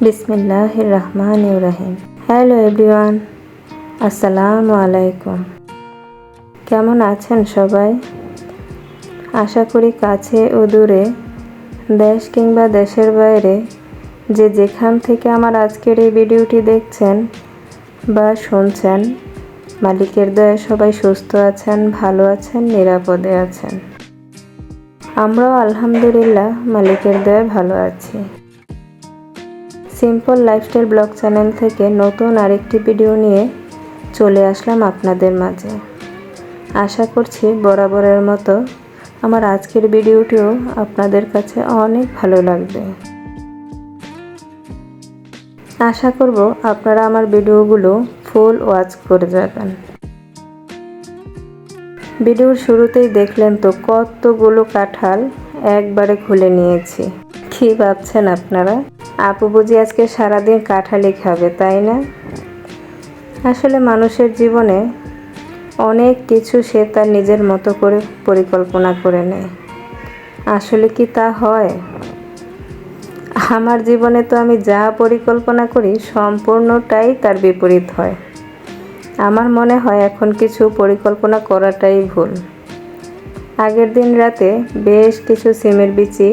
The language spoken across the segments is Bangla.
বিসমিল্লাহির রহমানির রহিম। হ্যালো এভরিওয়ান, আসসালামু আলাইকুম। কেমন আছেন সবাই? আশা করি কাছে ও দূরে, দেশ কিংবা দেশের বাইরে যে যেখান থেকে আমার আজকের এই ভিডিওটি দেখছেন বা শুনছেন, মালিকের দয়ায় সবাই সুস্থ আছেন, ভালো আছেন, নিরাপদে আছেন। আমরাও আলহামদুলিল্লাহ মালিকের দয়ায় ভালো আছি। সিম্পল লাইফস্টাইল ব্লগ চ্যানেল থেকে নতুন আরেকটি ভিডিও নিয়ে চলে আসলাম আপনাদের মাঝে। আশা করছি বরাবরের মতো আমার আজকের ভিডিওটিও আপনাদের কাছে অনেক ভালো লাগবে। আশা করব আপনারা আমার ভিডিওগুলো ফুল ওয়াচ করে যাবেন। ভিডিওর শুরুতেই দেখলেন তো কতগুলো কাঁঠাল একবারে খুলে নিয়েছি। কি ভাবছেন আপনারা? আপু বুঝি আজকে সারাদিন কাঁঠালই খাবে, তাই না? আসলে মানুষের জীবনে অনেক কিছু সে তার নিজের মতো করে পরিকল্পনা করে নেয়। আসলে কি তা হয়? আমার জীবনে তো আমি যা পরিকল্পনা করি সম্পূর্ণটাই তার বিপরীত হয়। আমার মনে হয় এখন কিছু পরিকল্পনা করাটাই ভুল। আগের দিন রাতে বেশ কিছু সিমের বিচি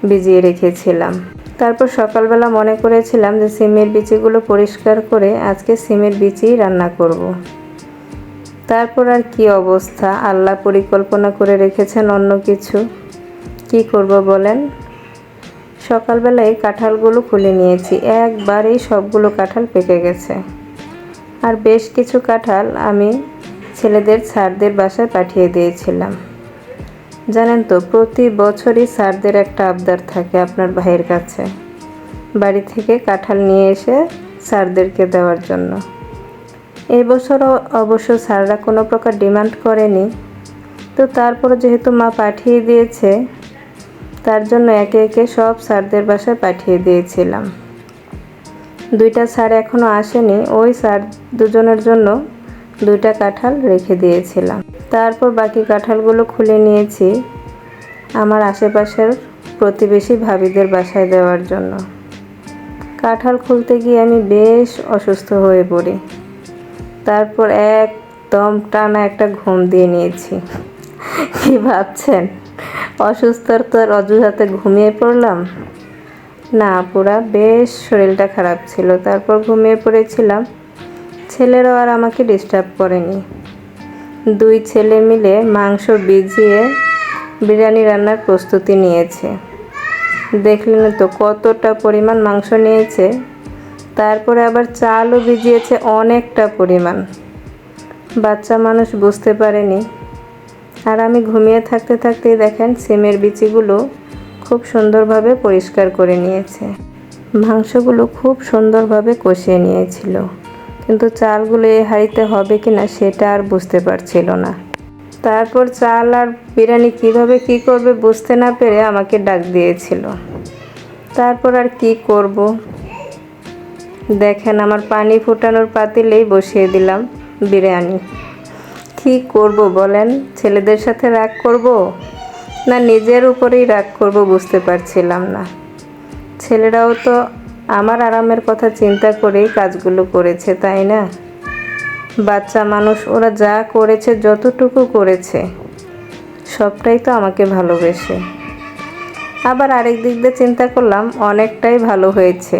ভিজিয়ে রেখেছিলাম। তারপর সকালবেলা মনে করেছিলাম যে সিমের বিচিগুলো পরিষ্কার করে আজকে সিমের বিচি রান্না করব। তারপর আর কি অবস্থা, আল্লাহ পরিকল্পনা করে রেখেছেন অন্য কিছু। কি করব বলেন? সকালবেলায় কাঁঠালগুলো খুলে নিয়েছি, একবারেই সবগুলো কাঁঠাল পেকে গেছে। আর বেশ কিছু কাঁঠাল আমি ছেলেদের স্যারদের বাসায় পাঠিয়ে দিয়েছিলাম। জানেন তো, প্রতি বছরই স্যারদের একটা আবদার থাকে আপনার ভাইয়ের কাছে, বাড়ি থেকে কাঁঠাল নিয়ে এসে স্যারদেরকে দেওয়ার জন্য। এই বছরও অবশ্য স্যাররা কোনো প্রকার ডিমান্ড করেনি, তো তারপর যেহেতু মা পাঠিয়ে দিয়েছে তার জন্য একে একে সব স্যারদের বাসায় পাঠিয়ে দিয়েছিলাম। 2টা স্যার এখনও আসেনি, ওই স্যার দুজনের জন্য 2টা কাঁঠাল রেখে দিয়েছিলাম। তারপর বাকি কাঁঠালগুলো খুলে নিয়েছি আমার আশেপাশের প্রতিবেশী ভাবিদের বাসায় দেওয়ার জন্য। কাঁঠাল খুলতে গিয়ে আমি বেশ অসুস্থ হয়ে পড়ি। তারপর একদম টানা একটা ঘুম দিয়ে নিয়েছি। কি ভাবছেন, অসুস্থতার অজুহাতে ঘুমিয়ে পড়লাম? না, পুরা বেশ শরীরটা খারাপ ছিল, তারপর ঘুমিয়ে পড়েছিলাম। ছেলেরাও আর আমাকে ডিস্টার্ব করেনি। 2 ছেলে মিলে মাংস ভিজিয়ে বিরিয়ানি রান্নার প্রস্তুতি নিয়েছে। দেখলেন তো কতটা পরিমাণ মাংস নিয়েছে, তারপরে আবার চালও ভিজিয়েছে অনেকটা পরিমাণ। বাচ্চা মানুষ বুঝতে পারেনি। আর আমি ঘুমিয়ে থাকতে থাকতেই দেখেন সিমের বিচিগুলো খুব সুন্দরভাবে পরিষ্কার করে নিয়েছে। মাংসগুলো খুব সুন্দরভাবে কষিয়ে নিয়েছিল, কিন্তু চালগুলো এই হাঁড়িতে হবে কিনা সেটা আর বুঝতে পারছিল না। তারপর চাল আর বিরিয়ানি কিভাবে কি করবে বুঝতে না পেরে আমাকে ডাক দিয়েছিল। তারপর আর কি করব, দেখেন আমার পানি ফোটানোর পাতিলেই বসিয়ে দিলাম বিরিয়ানি। কি করব বলেন? ছেলেদের সাথে রাগ করব না নিজের উপরেই রাগ করব বুঝতে পারছিলাম না। ছেলেরাও তো আমার আরামের কথা চিন্তা করেই কাজগুলো করেছে, তাই না? বাচ্চা মানুষ, ওরা যা করেছে, যতটুকু করেছে সবটাই তো আমাকে ভালোবেসে। আবার আরেক দিক দিয়ে চিন্তা করলাম অনেকটাই ভালো হয়েছে,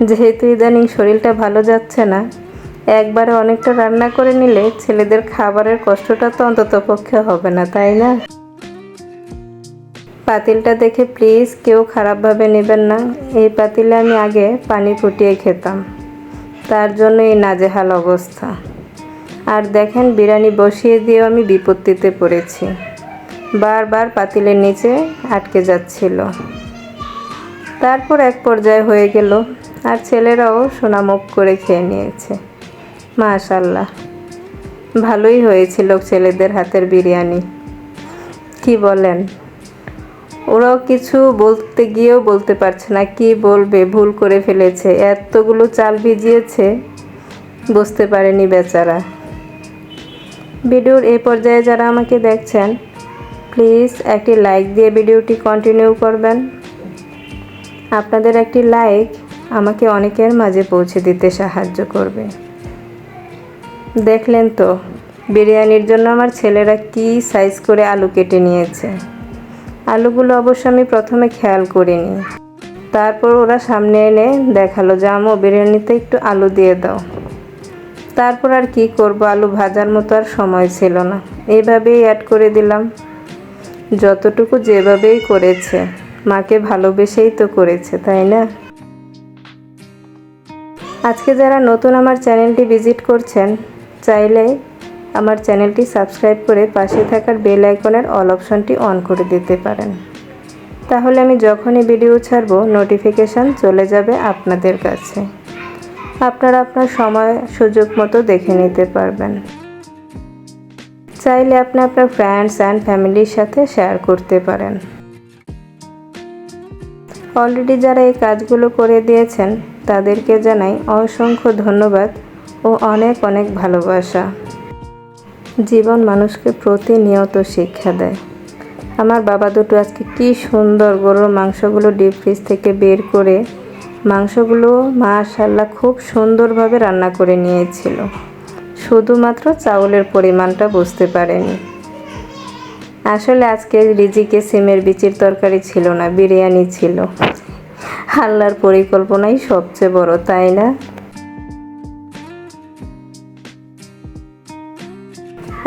যেহেতু ইদানিং শরীরটা ভালো যাচ্ছে না, একবারে অনেকটা রান্না করে নিলে ছেলেদের খাবারের কষ্টটা তো অন্তত পক্ষে হবে না, তাই না? পাতিলটা দেখে প্লিজ কেউ খারাপভাবে নেবেন না। এই পাতিলে আমি আগে পানি ফুটিয়ে খেতাম, তার জন্য এই নাজেহাল অবস্থা। আর দেখেন বিরিয়ানি বসিয়ে দিয়েও আমি বিপত্তিতে পড়েছি, বারবার পাতিলের নিচে আটকে যাচ্ছিল। তারপর এক পর্যায়ে হয়ে গেল, আর ছেলেরাও সোনামুখ করে খেয়ে নিয়েছে। মাশাআল্লাহ, ভালোই হয়েছিল ছেলেদের হাতের বিরিয়ানি। কি বলেন? ওরাও কিছু বলতে গিয়েও বলতে পারছে না, কি বলবে, ভুল করে ফেলেছে, এতগুলো চাল ভিজিয়েছে, বুঝতে পারেনি বেচারা। ভিডিওর এই পর্যায়ে যারা আমাকে দেখছেন প্লিজ একটি লাইক দিয়ে ভিডিওটি কন্টিনিউ করবেন। আপনাদের একটি লাইক আমাকে অনেকের মাঝে পৌঁছে দিতে সাহায্য করবে। দেখলেন তো বিরিয়ানির জন্য আমার ছেলেরা কি সাইজ করে আলু কেটে নিয়েছে। আলুগুলো অবশ্য আমি প্রথমে খেয়াল করিনি, তারপর ওরা সামনে এনে দেখালো যে আম্মু বিরিয়ানিতে একটু আলু দিয়ে দাও। তারপর আর কি করব, আলু ভাজার মতো আর সময় ছিল না, এইভাবেই অ্যাড করে দিলাম। যতটুকু যেভাবেই করেছে মাকে ভালোবেসেই তো করেছে, তাই না? আজকে যারা নতুন আমার চ্যানেলটি ভিজিট করছেন, চাইলে আমার চ্যানেলটি সাবস্ক্রাইব করে পাশে থাকার বেল আইকনের অল অপশনটি অন করে দিতে পারেন। তাহলে আমি যখনই ভিডিও ছাড়ব নোটিফিকেশান চলে যাবে আপনাদের কাছে। আপনারা আপনার সময় সুযোগ মতো দেখে নিতে পারবেন। চাইলে আপনি আপনার ফ্রেন্ডস অ্যান্ড ফ্যামিলির সাথে শেয়ার করতে পারেন। অলরেডি যারা এই কাজগুলো করে দিয়েছেন তাদেরকে জানাই অসংখ্য ধন্যবাদ ও অনেক অনেক ভালোবাসা। জীবন মানুষকে প্রতিনিয়ত শিক্ষা দেয়। আমার বাবা দুটো আজকে কি সুন্দর গরুর মাংসগুলো ডিপ ফ্রিজ থেকে বের করে মাংসগুলো মাশাআল্লাহ খুব সুন্দরভাবে রান্না করে নিয়েছিল। শুধুমাত্র চাউলের পরিমাণটা বুঝতে পারেনি। আসলে আজকে রিজিকে সিমের বিচির তরকারি ছিল না, বিরিয়ানি ছিল। আল্লাহর পরিকল্পনাই সবচেয়ে বড়, তাই না?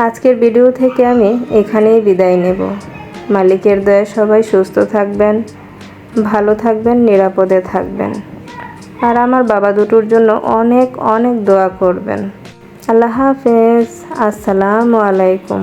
আজকের ভিডিও থেকে আমি এখানেই বিদায় নেব। মালিকের দয়ায় সবাই সুস্থ থাকবেন, ভালো থাকবেন, নিরাপদে থাকবেন। আর আমার বাবা দুটোর জন্য অনেক অনেক দোয়া করবেন। আল্লাহ হাফেজ। আসসালামু আলাইকুম।